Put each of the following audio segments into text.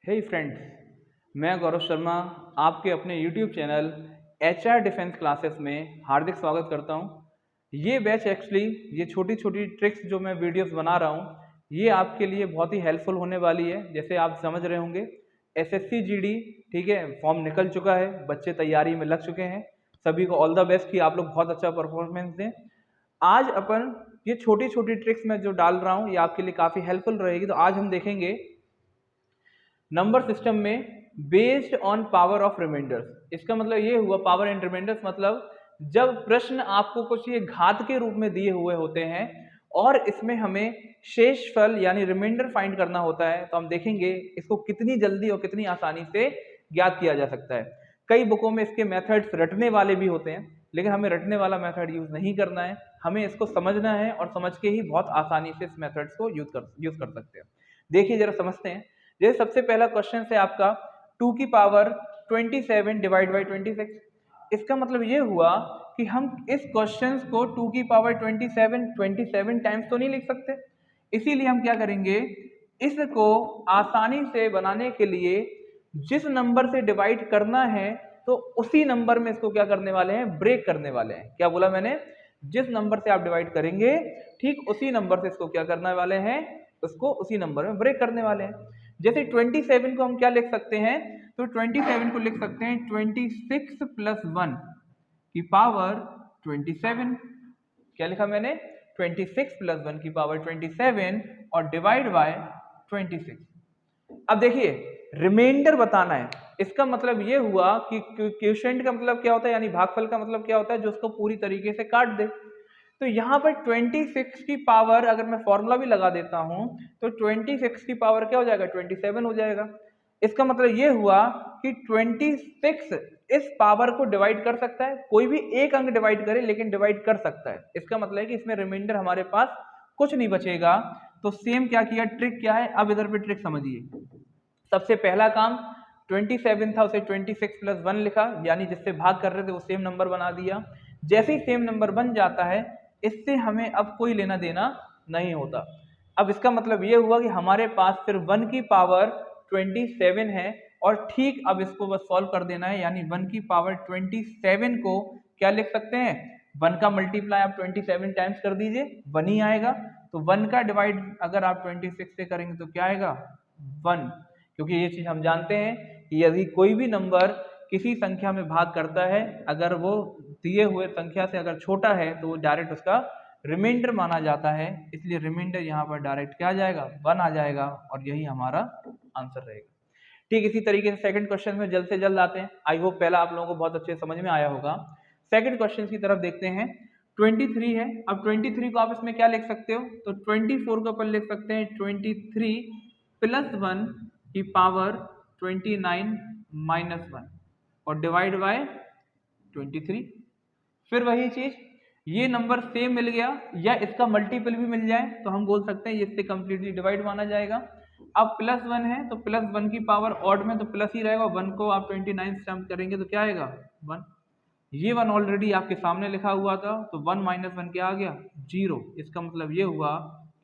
हे friends, मैं गौरव शर्मा आपके अपने YouTube channel HR defence classes में हार्दिक स्वागत करता हूं। ये बैच ये छोटी छोटी ट्रिक्स जो मैं वीडियोस बना रहा हूं, ये आपके लिए बहुत ही हेल्पफुल होने वाली है। जैसे आप समझ रहे होंगे, SSC GD ठीक है, फॉर्म निकल चुका है, बच्चे तैयारी में लग चुके हैं। सभी को ऑल द बेस्ट कि आप लोग बहुत अच्छा परफॉर्मेंस दें। आज अपन ये छोटी छोटी ट्रिक्स मैं जो डाल रहा हूँ, ये आपके लिए काफ़ी हेल्पफुल रहेगी। तो आज हम देखेंगे नंबर सिस्टम में based on power of reminders. इसका मतलब ये हुआ, पावर एंड रिमाइंडर्स मतलब जब प्रश्न आपको कुछ ये घात के रूप में दिए हुए होते हैं और इसमें हमें शेषफल यानी रिमाइंडर फाइंड करना होता है, तो हम देखेंगे इसको कितनी जल्दी और कितनी आसानी से ज्ञात किया जा सकता है। कई बुकों में इसके मेथड्स रटने वाले भी होते हैं, लेकिन हमें रटने वाला मेथड यूज नहीं करना है, हमें इसको समझना है और समझ के ही बहुत आसानी से इस मेथड्स को यूज कर सकते हैं। देखिए जरा समझते हैं। जैसे सबसे पहला क्वेश्चन है आपका 2 की पावर 27 डिवाइड बाई 26। इसका मतलब ये हुआ कि हम इस क्वेश्चन को 2 की पावर 27 टाइम्स तो नहीं लिख सकते, इसीलिए हम क्या करेंगे, इसको आसानी से बनाने के लिए जिस नंबर से डिवाइड करना है तो उसी नंबर में इसको क्या करने वाले हैं, ब्रेक करने वाले हैं। क्या बोला मैंने? जिस नंबर से आप डिवाइड करेंगे ठीक उसी नंबर से इसको क्या करने वाले हैं, उसको उसी नंबर में ब्रेक करने वाले हैं। जैसे 27 को हम क्या लिख सकते हैं, तो 27 को लिख सकते हैं 26 प्लस 1 की पावर 27। क्या लिखा मैंने? 26 प्लस 1 की पावर 27 और डिवाइड बाय 26। अब देखिए रिमाइंडर बताना है, इसका मतलब ये हुआ कि क्वोशिएंट का मतलब क्या होता है, यानी भागफल का मतलब क्या होता है, जो उसको पूरी तरीके से काट दे। तो यहाँ पर 26 की पावर अगर मैं फॉर्मूला भी लगा देता हूं तो 26 की पावर क्या हो जाएगा, 27 हो जाएगा। इसका मतलब ये हुआ कि 26 इस पावर को डिवाइड कर सकता है, कोई भी एक अंक डिवाइड करे लेकिन डिवाइड कर सकता है। इसका मतलब है कि इसमें रिमाइंडर हमारे पास कुछ नहीं बचेगा। तो सेम क्या किया, ट्रिक क्या है, अब इधर पे ट्रिक समझिए। सबसे पहला काम 27 था, उसे 26 प्लस 1 लिखा, यानी जिससे भाग कर रहे थे वो सेम नंबर बना दिया। जैसे ही सेम नंबर बन जाता है, इससे हमें अब कोई लेना देना नहीं होता। अब इसका मतलब ये हुआ कि हमारे पास सिर्फ 1 की पावर 27 है और ठीक अब इसको बस सॉल्व कर देना है, यानी 1 की पावर 27 को क्या लिख सकते हैं, 1 का मल्टीप्लाई आप 27 टाइम्स कर दीजिए, 1 ही आएगा। तो 1 का डिवाइड अगर आप 26 से करेंगे तो क्या आएगा, 1। क्योंकि ये चीज हम जानते हैं कि यदि कोई भी नंबर किसी संख्या में भाग करता है, अगर वो दिए हुए संख्या से अगर छोटा है तो वो डायरेक्ट उसका रिमाइंडर माना जाता है। इसलिए रिमाइंडर यहाँ पर डायरेक्ट क्या आ जाएगा, 1 आ जाएगा और यही हमारा आंसर रहेगा। ठीक इसी तरीके से सेकंड क्वेश्चन में जल्द से जल्द आते हैं। आई होप पहला आप लोगों को बहुत अच्छे समझ में आया होगा। सेकंड क्वेश्चन की तरफ देखते हैं। 23 है, अब 23 को आप इसमें क्या लिख सकते हो, तो 24 को अपन लिख सकते हैं 23 प्लस 1 की पावर 29 माइनस 1 और डिवाइड बाय 23। फिर वही चीज, ये नंबर सेम मिल गया या इसका मल्टीपल भी मिल जाए तो हम बोल सकते हैं इससे कंप्लीटली डिवाइड माना जाएगा। अब प्लस 1 है तो प्लस 1 की पावर ऑड में तो प्लस ही रहेगा, 1 को आप 29 से करेंगे तो क्या आएगा, 1। ये 1 ऑलरेडी आपके सामने लिखा हुआ था, तो 1 माइनस 1 क्या आ गया, 0। इसका मतलब ये हुआ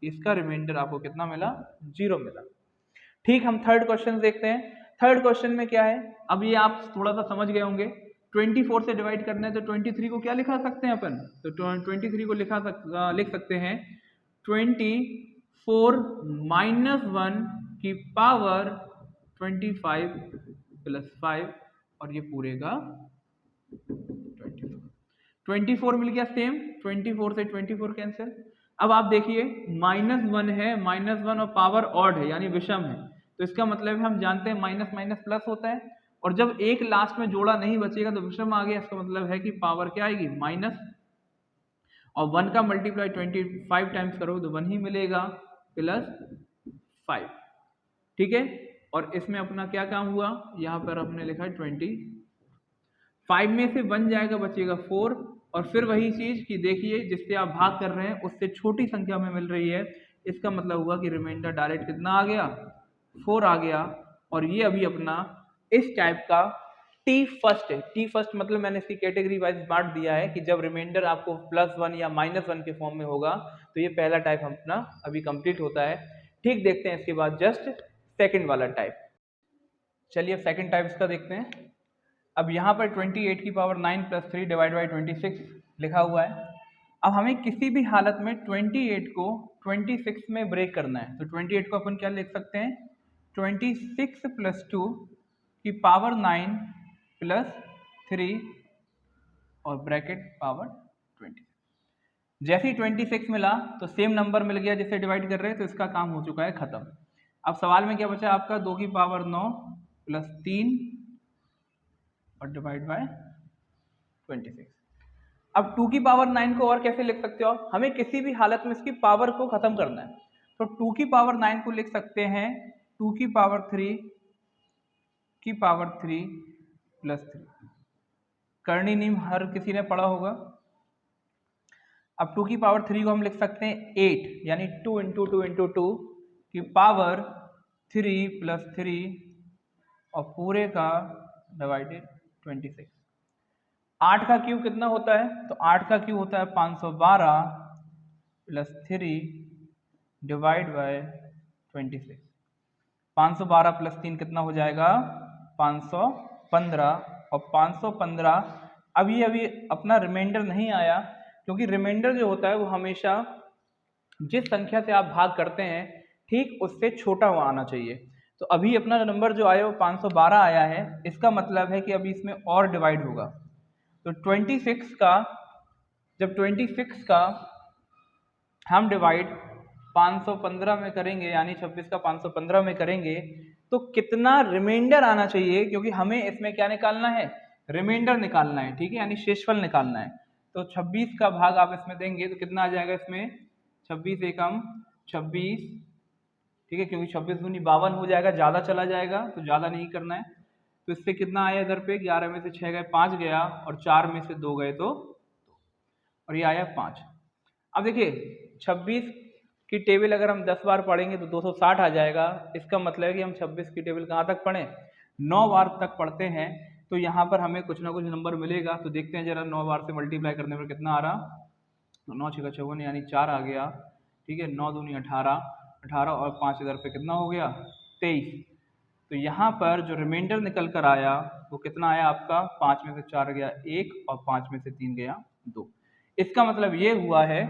कि इसका रिमाइंडर आपको कितना मिला, 0 मिला। ठीक, हम थर्ड क्वेश्चन देखते हैं। थर्ड क्वेश्चन में क्या है, अब ये आप थोड़ा सा समझ गए होंगे। 24 से डिवाइड करना है तो 23 को क्या लिखा सकते हैं अपन, तो 23 को लिख सकते हैं 24 माइनस 1 की पावर 25 प्लस 5 और ये पूरे का 24 मिल गया सेम, 24 से 24 कैंसिल। अब आप देखिए -1 है, -1 और पावर ऑड है यानी विषम है, तो इसका मतलब हम जानते हैं माइनस माइनस प्लस होता है, और जब एक लास्ट में जोड़ा नहीं बचेगा तो विषम आ गया। इसका मतलब है कि पावर क्या आएगी, माइनस, और 1 का मल्टीप्लाई 25 टाइम्स करो तो 1 ही मिलेगा प्लस 5। ठीक है, और इसमें अपना क्या काम हुआ, यहाँ पर हमने लिखा है 25 में से 1 जाएगा, बचेगा 4। और फिर वही चीज कि देखिए जिससे आप भाग कर रहे हैं उससे छोटी संख्या में मिल रही है, इसका मतलब हुआ कि रिमाइंडर डायरेक्ट कितना आ गया, 4 आ गया। और ये अभी अपना इस टाइप का टी फर्स्ट है। टी फर्स्ट मतलब मैंने इसकी कैटेगरी वाइज बांट दिया है कि जब रिमाइंडर आपको +1 या -1 के फॉर्म में होगा तो ये पहला टाइप अपना अभी कंप्लीट होता है। ठीक, देखते हैं इसके बाद जस्ट सेकंड वाला टाइप। चलिए अब सेकंड टाइप इसका देखते हैं। अब यहाँ पर 28 की पावर 9 + 3 डिवाइड बाई 26 लिखा हुआ है। अब हमें किसी भी हालत में 28 को 26 में ब्रेक करना है, तो 28 को अपन क्या लिख सकते हैं, 26 + 2 की पावर 9 + 3 और ब्रैकेट पावर 20। जैसे ही 26 मिला तो सेम नंबर मिल गया जिसे डिवाइड कर रहे हैं, तो इसका काम हो चुका है खत्म। अब सवाल में क्या बचा आपका, 2 की पावर 9 + 3 और डिवाइड बाय 26। अब 2 की पावर 9 को और कैसे लिख सकते हो आप, हमें किसी भी हालत में इसकी पावर को खत्म करना है, तो 2 की पावर 9 को लिख सकते हैं 2 की पावर 3 + 3। करनी नियम हर किसी ने पढ़ा होगा। अब 2 की पावर 3 को हम लिख सकते हैं 8, यानी 2 × 2 × 2 की पावर 3 + 3 और पूरे का डिवाइडेड 26। 8 का क्यूब कितना होता है, तो 8 का क्यूब होता है 512 + 3 डिवाइड बाय 26। 512 + 3 कितना हो जाएगा, 515, और 515 अभी अपना रिमाइंडर नहीं आया, क्योंकि रिमाइंडर जो होता है वो हमेशा जिस संख्या से आप भाग करते हैं ठीक उससे छोटा हुआ आना चाहिए। तो अभी अपना नंबर जो आया वो 512 आया है, इसका मतलब है कि अभी इसमें और डिवाइड होगा। तो 26 का, जब 26 का हम डिवाइड 515 में करेंगे, यानी 26 का 515 में करेंगे, तो कितना रिमाइंडर आना चाहिए, क्योंकि हमें इसमें क्या निकालना है, रिमाइंडर निकालना है, ठीक है, यानी शेषफल निकालना है। तो 26 का भाग आप इसमें देंगे तो कितना आ जाएगा इसमें, 26 एकम 26, ठीक है, क्योंकि 26 दूनी 52 हो जाएगा, ज़्यादा चला जाएगा तो ज़्यादा नहीं करना है। तो इससे कितना आया इधर पे, 11 में से 6 गए 5 गया, और 4 में से 2 गए तो, और ये आया 5। अब देखिए 26 की टेबल अगर हम 10 बार पढ़ेंगे तो 260 आ जाएगा। इसका मतलब है कि हम 26 की टेबल कहाँ तक पढ़ें, 9 बार तक पढ़ते हैं, तो यहाँ पर हमें कुछ ना कुछ नंबर मिलेगा। तो देखते हैं जरा 9 बार से मल्टीप्लाई करने पर कितना आ रहा, तो 9 × 6 = 54, यानी 4 आ गया, ठीक है, 9 दूनी 18, 18 और 5 इधर पे कितना हो गया, 23। तो यहाँ पर जो रिमाइंडर निकल कर आया वो कितना आया आपका, 5 में से 4 गया 1 और 5 में से 3 गया 2। इसका मतलब ये हुआ है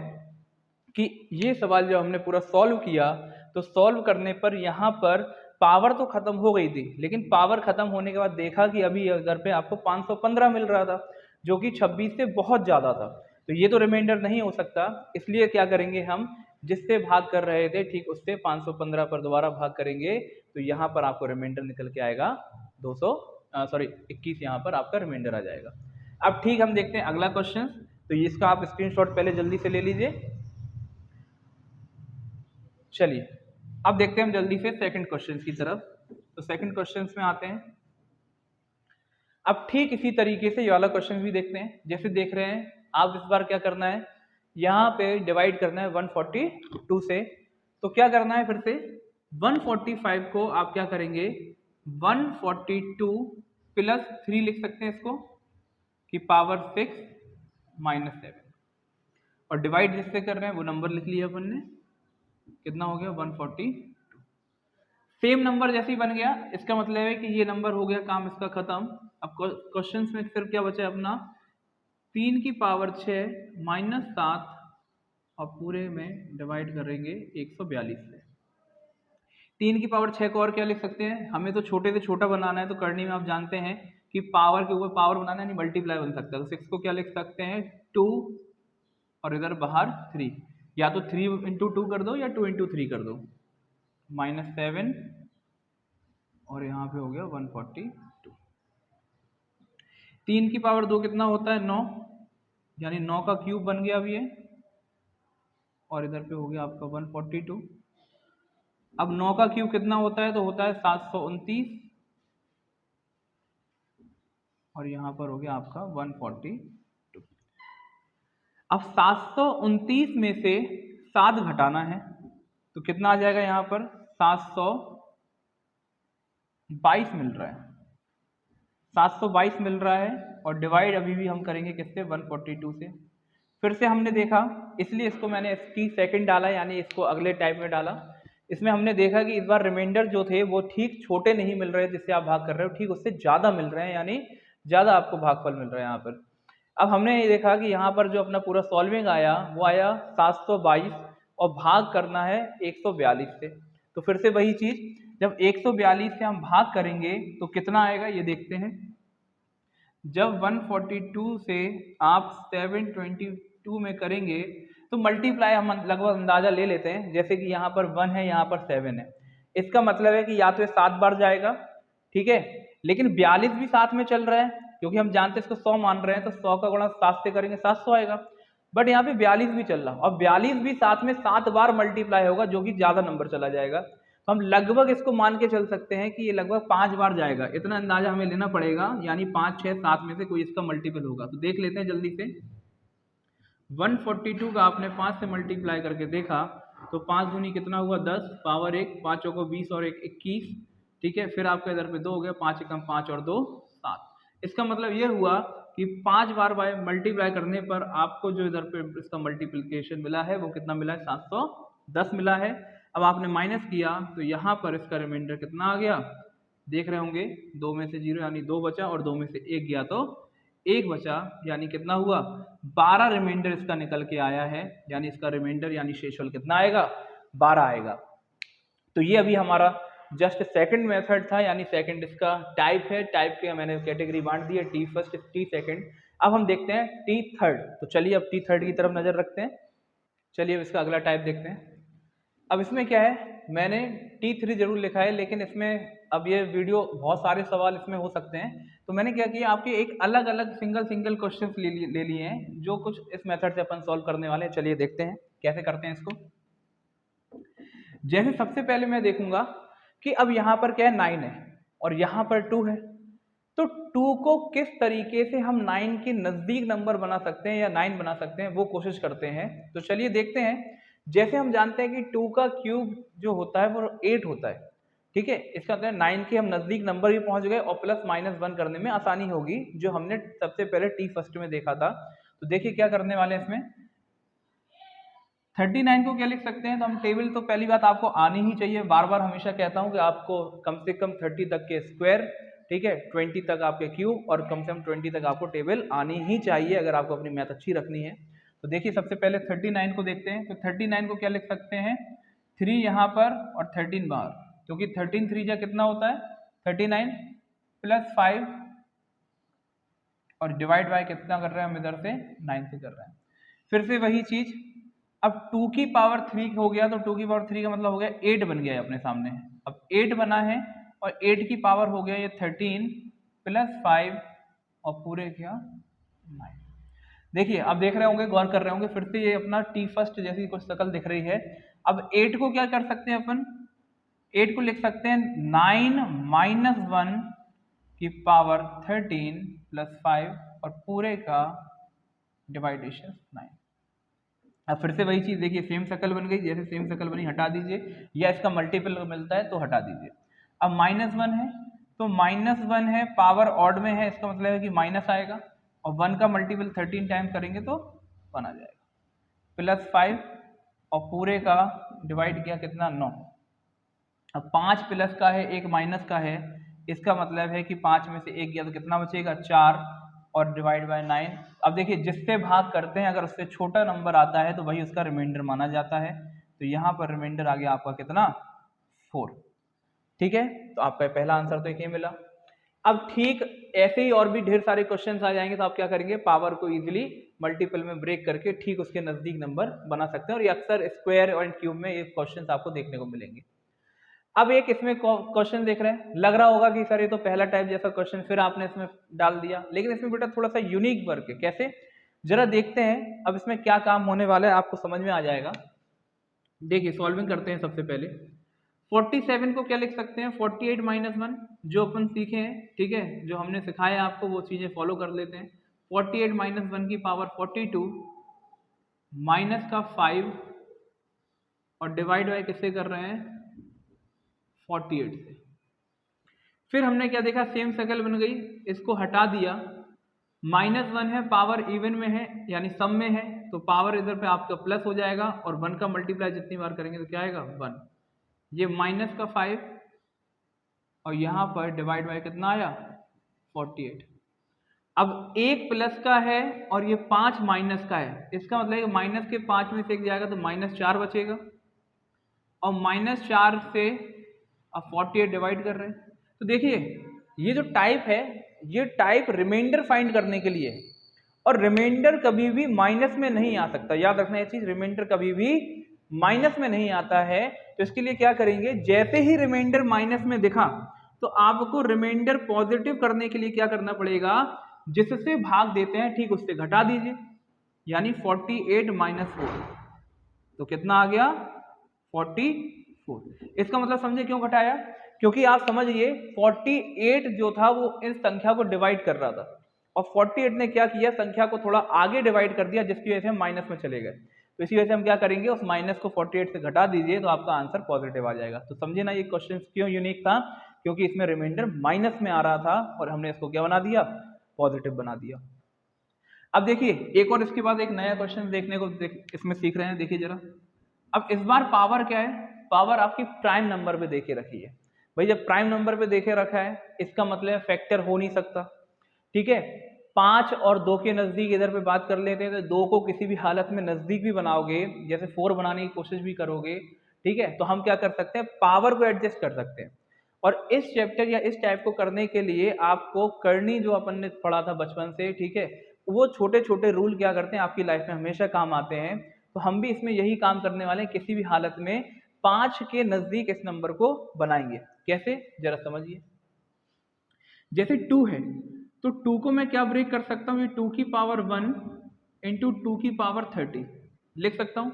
कि ये सवाल जब हमने पूरा सॉल्व किया तो सॉल्व करने पर यहाँ पर पावर तो खत्म हो गई थी, लेकिन पावर खत्म होने के बाद देखा कि अभी इधर पे आपको 515 मिल रहा था, जो कि 26 से बहुत ज़्यादा था। तो ये तो रिमाइंडर नहीं हो सकता, इसलिए क्या करेंगे हम, जिससे भाग कर रहे थे ठीक उससे 515 पर दोबारा भाग करेंगे, तो यहाँ पर आपको रिमाइंडर निकल के आएगा 21 यहाँ पर आपका रिमाइंडर आ जाएगा। अब ठीक हम देखते हैं अगला क्वेश्चन, तो इसका आप स्क्रीनशॉट पहले जल्दी से ले लीजिए। चलिए अब देखते हैं हम जल्दी से सेकंड क्वेश्चन की तरफ। तो सेकंड क्वेश्चन में आते हैं। अब ठीक इसी तरीके से ये वाला क्वेश्चन भी देखते हैं। जैसे देख रहे हैं आप, इस बार क्या करना है, यहाँ पे डिवाइड करना है 142 से। तो क्या करना है, फिर से 145 को आप क्या करेंगे, 142 + 3 लिख सकते हैं इसको, की पावर 6 - 7, और डिवाइड जिससे कर रहे हैं वो नंबर लिख लिया अपन ने, कितना हो गया 142। सेम नंबर जैसे ही बन गया, इसका मतलब है कि ये नंबर हो गया काम इसका खत्म। अब क्वेश्चंस में फिर क्या बचा अपना, 3 की पावर 6 - 7 और पूरे में डिवाइड करेंगे 142 से। 3 की पावर 6 को और क्या लिख सकते हैं, हमें तो छोटे से छोटा बनाना है, तो करनी में आप जानते हैं कि पावर के ऊपर पावर बनाना है, नहीं मल्टीप्लाई बन सकता है। तो 6 को क्या लिख सकते हैं, 2 और इधर बाहर 3, या तो 3 × 2 कर दो या 2 × 3 कर दो, -7 और यहाँ पे हो गया 142। 3 की पावर 2 कितना होता है, 9, यानी 9 का क्यूब बन गया अभी ये, और इधर पे हो गया आपका 142। अब 9 का क्यूब कितना होता है, तो होता है 729, और यहाँ पर हो गया आपका 142। अब 729 में से 7 घटाना है, तो कितना आ जाएगा, यहाँ पर 722 मिल रहा है, 722 मिल रहा है, और डिवाइड अभी भी हम करेंगे किससे, 142 से। फिर से हमने देखा, इसलिए इसको मैंने इसकी सेकंड डाला, यानी इसको अगले टाइप में डाला इसमें हमने देखा कि इस बार रिमाइंडर जो थे वो ठीक छोटे नहीं मिल रहे जिससे आप भाग कर रहे हो, ठीक उससे ज़्यादा मिल रहे हैं, यानी ज़्यादा आपको भागफल मिल रहा है यहाँ पर। अब हमने ये देखा कि यहाँ पर जो अपना पूरा सॉल्विंग आया वो आया 722 और भाग करना है 142 से। तो फिर से वही चीज़, जब 142 से हम भाग करेंगे तो कितना आएगा ये देखते हैं। जब 142 से आप 722 में करेंगे तो मल्टीप्लाई हम लगभग अंदाजा ले लेते हैं, जैसे कि यहाँ पर 1 है, यहाँ पर 7 है, इसका मतलब है कि या तो ये 7 बार जाएगा, ठीक है, लेकिन 42 भी साथ में चल रहा है क्योंकि हम जानते हैं इसको 100 मान रहे हैं, तो 100 का गुणा 7 से करेंगे 700 आएगा। बट यहाँ पे 42 भी चल रहा और 42 भी साथ में 7 बार मल्टीप्लाई होगा जो कि ज्यादा नंबर चला जाएगा। तो हम लगभग इसको मान के चल सकते हैं कि ये लगभग 5 बार जाएगा, इतना अंदाजा हमें लेना पड़ेगा, यानी 5, 6, 7 में से कोई इसका मल्टीपल होगा। तो देख लेते हैं जल्दी से। 142 का आपने 5 से मल्टीप्लाई करके देखा तो 5 दूनी कितना हुआ 10, पावर 1, 5 चौको 20 और 1 21, ठीक है, फिर आपका इधर पे 2 हो गया, 5 एकम 5 और 2 7। इसका मतलब ये हुआ कि 5 बार बाय मल्टीप्लाई करने पर आपको जो इधर पे इसका मल्टीप्लिकेशन मिला है वो कितना मिला है, 710 मिला है। अब आपने माइनस किया तो यहाँ पर इसका रिमाइंडर कितना आ गया, देख रहे होंगे 2 में से 0 यानी 2 बचा और 2 में से 1 गया तो 1 बचा, यानी कितना हुआ 12 रिमाइंडर इसका निकल के आया है, यानी इसका रिमाइंडर यानी शेषफल कितना आएगा 12 आएगा। तो ये अभी हमारा जस्ट सेकंड मेथड था, यानी सेकंड इसका टाइप है, टाइप के मैंने कैटेगरी बांट दी है, टी फर्स्ट, टी सेकंड। अब हम देखते हैं टी थर्ड। तो चलिए अब टी थर्ड की तरफ नजर रखते हैं। चलिए अब इसका अगला टाइप देखते हैं। अब इसमें क्या है, मैंने T3 जरूर लिखा है, लेकिन इसमें अब ये वीडियो बहुत सारे सवाल इसमें हो सकते हैं, तो मैंने क्या किया आपके एक अलग अलग सिंगल क्वेश्चन ले लिए हैं जो कुछ इस मेथड से अपन सॉल्व करने वाले हैं। चलिए देखते हैं कैसे करते हैं इसको। जैसे सबसे पहले मैं देखूंगा कि अब यहाँ पर क्या है 9 है और यहाँ पर 2 है, तो 2 को किस तरीके से हम 9 के नजदीक नंबर बना सकते हैं या 9 बना सकते हैं वो कोशिश करते हैं। तो चलिए देखते हैं। जैसे हम जानते हैं कि 2 का क्यूब जो होता है वो 8 होता है, ठीक है, इसका मतलब 9 के हम नजदीक नंबर भी पहुंच गए और प्लस माइनस 1 करने में आसानी होगी, जो हमने सबसे पहले टी फर्स्ट में देखा था। तो देखिए क्या करने वाले हैं इसमें। 39 को क्या लिख सकते हैं, तो हम टेबल तो पहली बात आपको आनी ही चाहिए, बार बार हमेशा कहता हूं कि आपको कम से कम 30 तक के स्क्वायर, ठीक है, 20 तक आपके क्यूब और कम से कम 20 तक आपको टेबल आनी ही चाहिए अगर आपको अपनी मैथ अच्छी रखनी है। तो देखिए सबसे पहले 39 को देखते हैं। तो 39 को क्या लिख सकते हैं, 3 यहाँ पर और 13 बाहर, क्योंकि 13 3 जा कितना होता है 39 प्लस 5 और डिवाइड बाय कितना कर रहे हैं हम इधर से 9 से कर रहे हैं। फिर से वही चीज, अब 2 की पावर 3 हो गया तो 2 की पावर 3 का मतलब हो गया 8 बन गया है अपने सामने। अब 8 बना है और 8 की पावर हो गया ये 13 प्लस 5 और पूरे क्या 9। देखिए अब देख रहे होंगे, गौर कर रहे होंगे, फिर से ये अपना टी फर्स्ट जैसी कुछ शक्ल दिख रही है। अब 8 को क्या कर सकते हैं अपन, 8 को लिख सकते हैं 9 माइनस 1 की पावर 13 प्लस 5 और पूरे का डिवाइडेशन 9। अब फिर से वही चीज देखिए, सेम शक्ल बन गई, जैसे सेम शक्ल बनी हटा दीजिए, या इसका मल्टीपल मिलता है तो हटा दीजिए। अब -1 है तो -1 है, पावर ऑड में है, इसका मतलब है कि माइनस आएगा और 1 का मल्टीपल 13 टाइम्स करेंगे तो 1 आ जाएगा, प्लस 5 और पूरे का डिवाइड किया कितना 9। अब 5 प्लस का है 1 माइनस का है, इसका मतलब है कि 5 में से 1 गया तो कितना बचेगा 4 और डिवाइड बाय 9। अब देखिए जिससे भाग करते हैं अगर उससे छोटा नंबर आता है तो वही उसका रिमाइंडर माना जाता है। तो यहाँ पर रिमाइंडर आ गया आपका कितना 4, ठीक है। तो आपका पहला आंसर तो एक ही मिला। अब ठीक ऐसे ही और भी ढेर सारे क्वेश्चंस आ जाएंगे, तो आप क्या करेंगे, पावर को इजीली मल्टीपल में ब्रेक करके ठीक उसके नजदीक नंबर बना सकते हैं, और ये अक्सर स्क्वायर और क्यूब में ये क्वेश्चंस आपको देखने को मिलेंगे। अब एक इसमें क्वेश्चन देख रहे हैं, लग रहा होगा कि सर ये तो पहला टाइप जैसा क्वेश्चन फिर आपने इसमें डाल दिया, लेकिन इसमें बेटा थोड़ा सा यूनिक वर्क है। कैसे, जरा देखते हैं अब इसमें क्या काम होने वाला है, आपको समझ में आ जाएगा। देखिए सॉल्विंग करते हैं। सबसे पहले 47 को क्या लिख सकते हैं, 48 माइनस 1, जो अपन सीखे हैं, ठीक है, जो हमने सिखाया आपको वो चीजें फॉलो कर लेते हैं। 48 माइनस 1 की पावर 42 माइनस का 5 और डिवाइड बाय किससे कर रहे हैं 48 से। फिर हमने क्या देखा, सेम शक्ल बन गई, इसको हटा दिया, -1 है, पावर इवन में है यानी सम में है, तो पावर इधर पे आपका प्लस हो जाएगा और 1 का मल्टीप्लाई जितनी बार करेंगे तो क्या आएगा 1। ये माइनस का 5 और यहाँ पर डिवाइड बाय कितना आया 48। अब एक प्लस का है और ये 5 माइनस का है, इसका मतलब है माइनस के 5 में से एक जाएगा तो -4 बचेगा और -4 से अब 48 डिवाइड कर रहे हैं। तो देखिए ये जो टाइप है ये टाइप रिमाइंडर फाइंड करने के लिए, और रिमाइंडर कभी भी माइनस में नहीं आ सकता, याद रखना ये चीज, रिमाइंडर कभी भी माइनस में नहीं आता है। तो इसके लिए क्या करेंगे, जैसे ही रिमाइंडर माइनस में दिखा तो आपको रिमाइंडर पॉजिटिव करने के लिए क्या करना पड़ेगा, जिससे भाग देते हैं ठीक उससे घटा दीजिए, यानी 48 - 4 तो कितना आ गया 44। इसका मतलब समझे क्यों घटाया, क्योंकि आप समझिए 48 जो था वो इस संख्या को डिवाइड कर रहा था और 48 ने क्या किया, संख्या को थोड़ा आगे डिवाइड कर दिया, जिसकी वजह से हम माइनस में चले गए। तो इसी वजह से हम क्या करेंगे, उस माइनस को 48 से घटा दीजिए तो आपका आंसर पॉजिटिव आ जाएगा। तो समझे ना ये क्वेश्चन क्यों यूनिक था, क्योंकि इसमें रिमाइंडर माइनस में आ रहा था और हमने इसको क्या बना दिया, पॉजिटिव बना दिया। अब देखिए एक और इसके बाद एक नया क्वेश्चन देखने को इसमें सीख रहे हैं, देखिए जरा। अब इस बार पावर क्या है, पावर आपकी प्राइम नंबर पे देके रखी है। भाई जब प्राइम नंबर पे देखे रखा है इसका मतलब फैक्टर हो नहीं सकता, ठीक है। 5 और 2 के नजदीक इधर पे बात कर लेते हैं, तो 2 को किसी भी हालत में नजदीक भी बनाओगे, जैसे 4 बनाने की कोशिश भी करोगे, ठीक है, तो हम क्या कर सकते हैं, पावर को एडजस्ट कर सकते हैं। और इस चैप्टर या इस टाइप को करने के लिए आपको करनी जो अपन ने पढ़ा था बचपन से, ठीक है, वो छोटे छोटे रूल क्या करते हैं आपकी लाइफ में हमेशा काम आते हैं। तो हम भी इसमें यही काम करने वाले हैं, किसी भी हालत में 5 के नजदीक इस नंबर को बनाएंगे। कैसे, जरा समझिए। जैसे 2 है तो 2 को मैं क्या ब्रेक कर सकता हूँ, ये 2 की पावर 1 इंटू 2 की पावर 30 लिख सकता हूँ,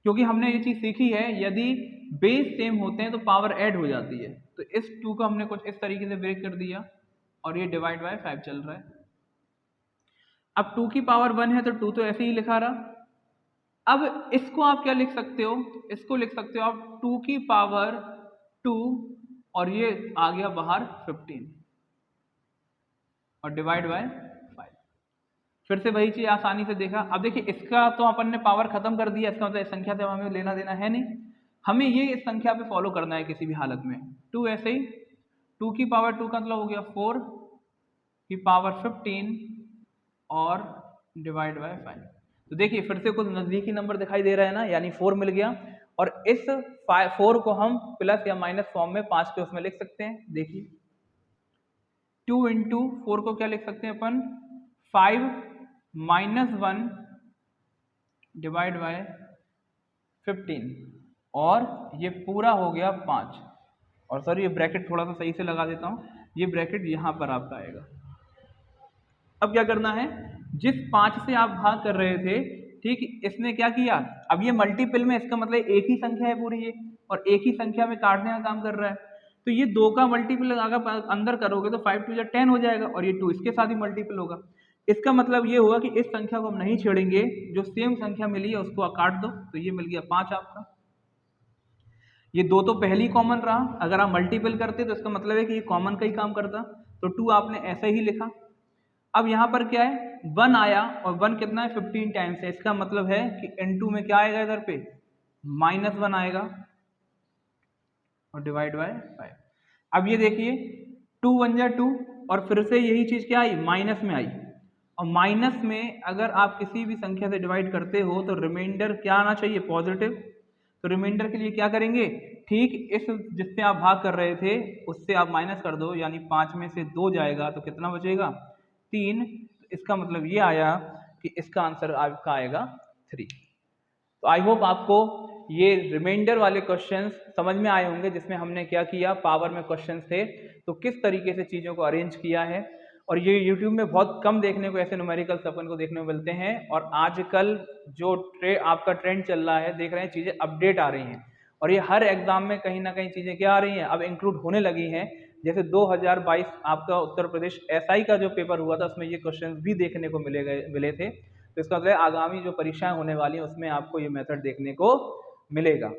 क्योंकि हमने ये चीज सीखी है यदि बेस सेम होते हैं तो पावर ऐड हो जाती है। तो इस 2 को हमने कुछ इस तरीके से ब्रेक कर दिया और ये डिवाइड बाय 5 चल रहा है। अब 2 की पावर 1 है तो 2 तो ऐसे ही लिखा रहा। अब इसको आप क्या लिख सकते हो, इसको लिख सकते हो आप 2 की पावर 2 और ये आ गया बाहर 15 और डिवाइड बाय 5। फिर से वही चीज आसानी से देखा। अब देखिए इसका तो अपन ने पावर खत्म कर दिया, इसका मतलब इस संख्या से हमें लेना देना है नहीं, हमें ये इस संख्या पे फॉलो करना है किसी भी हालत में। 2 ऐसे ही 2 की पावर 2 का मतलब हो गया 4 की पावर 15 और डिवाइड बाय 5। तो देखिए फिर से कुछ नजदीकी नंबर दिखाई दे रहा है ना, यानी 4 मिल गया। और इस 4 को हम प्लस या माइनस फॉर्म में 5 के उसमें लिख सकते हैं। देखिए 2 इंटू 4 को क्या लिख सकते हैं अपन, 5 - 1 डिवाइड बाय 15 और ये पूरा हो गया 5। और सॉरी ये ब्रैकेट थोड़ा सा सही से लगा देता हूँ, ये ब्रैकेट यहाँ पर आपका आएगा। अब क्या करना है, जिस 5 से आप भाग कर रहे थे, ठीक, इसने क्या किया, अब ये मल्टीपल में, इसका मतलब एक ही संख्या है पूरी ये, और एक ही संख्या में काटने का काम कर रहा है। तो ये 2 का मल्टीपल अगर अंदर करोगे तो 5 2 10 हो जाएगा और ये 2 इसके साथ ही मल्टीपल होगा। इसका मतलब ये होगा कि इस संख्या को हम नहीं छेड़ेंगे, जो सेम संख्या मिली है उसको काट दो, तो ये मिल गया 5 आपका। ये 2 तो पहली कॉमन रहा, अगर आप मल्टीपल करते तो इसका मतलब है कि ये कॉमन का ही काम करता, तो 2 आपने ऐसे ही लिखा। अब यहाँ पर क्या है, 1 आया और 1 कितना है 15 टाइम्स है, इसका मतलब है कि n2 में क्या आएगा इधर पे -1 आएगा और डिवाइड बाय 5। अब ये देखिए 2 1 जा 2 और फिर से यही चीज क्या आई, माइनस में आई। और माइनस में अगर आप किसी भी संख्या से डिवाइड करते हो तो रिमाइंडर क्या आना चाहिए, पॉजिटिव। तो रिमाइंडर के लिए क्या करेंगे, ठीक इस जिससे आप भाग कर रहे थे उससे आप माइनस कर दो, यानी 5 में से 2 जाएगा तो कितना बचेगा 3। इसका मतलब ये आया कि इसका आंसर आपका आएगा 3। तो आई होप आपको ये रिमाइंडर वाले क्वेश्चंस समझ में आए होंगे, जिसमें हमने क्या किया, पावर में क्वेश्चंस थे तो किस तरीके से चीज़ों को अरेंज किया है। और ये YouTube में बहुत कम देखने को ऐसे न्यूमेरिकल्स अपन को देखने को मिलते हैं। और आजकल जो आपका ट्रेंड चल रहा है, देख रहे हैं चीज़ें अपडेट आ रही हैं और ये हर एग्जाम में कहीं ना कहीं चीज़ें क्या आ रही हैं, अब इंक्लूड होने लगी हैं। जैसे 2022 आपका उत्तर प्रदेश SI का जो पेपर हुआ था उसमें ये क्वेश्चंस भी देखने को मिले थे। तो इसका मतलब आगामी जो परीक्षाएं होने वाली हैं उसमें आपको ये मेथड देखने को मिलेगा।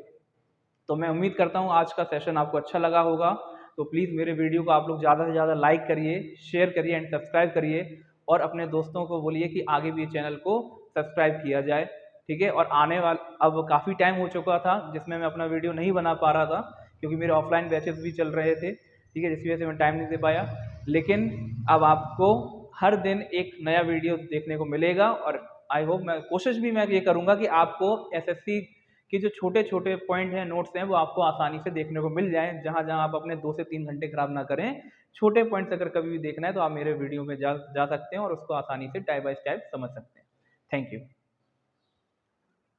तो मैं उम्मीद करता हूँ आज का सेशन आपको अच्छा लगा होगा। तो प्लीज़ मेरे वीडियो को आप लोग ज़्यादा से ज़्यादा लाइक करिए, शेयर करिए एंड सब्सक्राइब करिए और अपने दोस्तों को बोलिए कि आगे भी चैनल को सब्सक्राइब किया जाए। ठीक है। और आने वाला अब काफ़ी टाइम हो चुका था जिसमें मैं अपना वीडियो नहीं बना पा रहा था, क्योंकि मेरे ऑफलाइन बैचेस भी चल रहे थे, ठीक है, जिसकी वजह से मैं टाइम नहीं दे पाया। लेकिन अब आपको हर दिन एक नया वीडियो देखने को मिलेगा, और आई होप, मैं कोशिश भी मैं ये करूँगा कि आपको एसएससी के जो छोटे-छोटे पॉइंट हैं, नोट्स हैं, वो आपको आसानी से देखने को मिल जाएँ, जहाँ-जहाँ आप अपने 2 से 3 घंटे खराब ना करें। छोटे पॉइंट्स अगर कभी भी देखना है तो आप मेरे वीडियो में जा सकते हैं और उसको आसानी से स्टेप बाय स्टेप समझ सकते हैं। Thank you.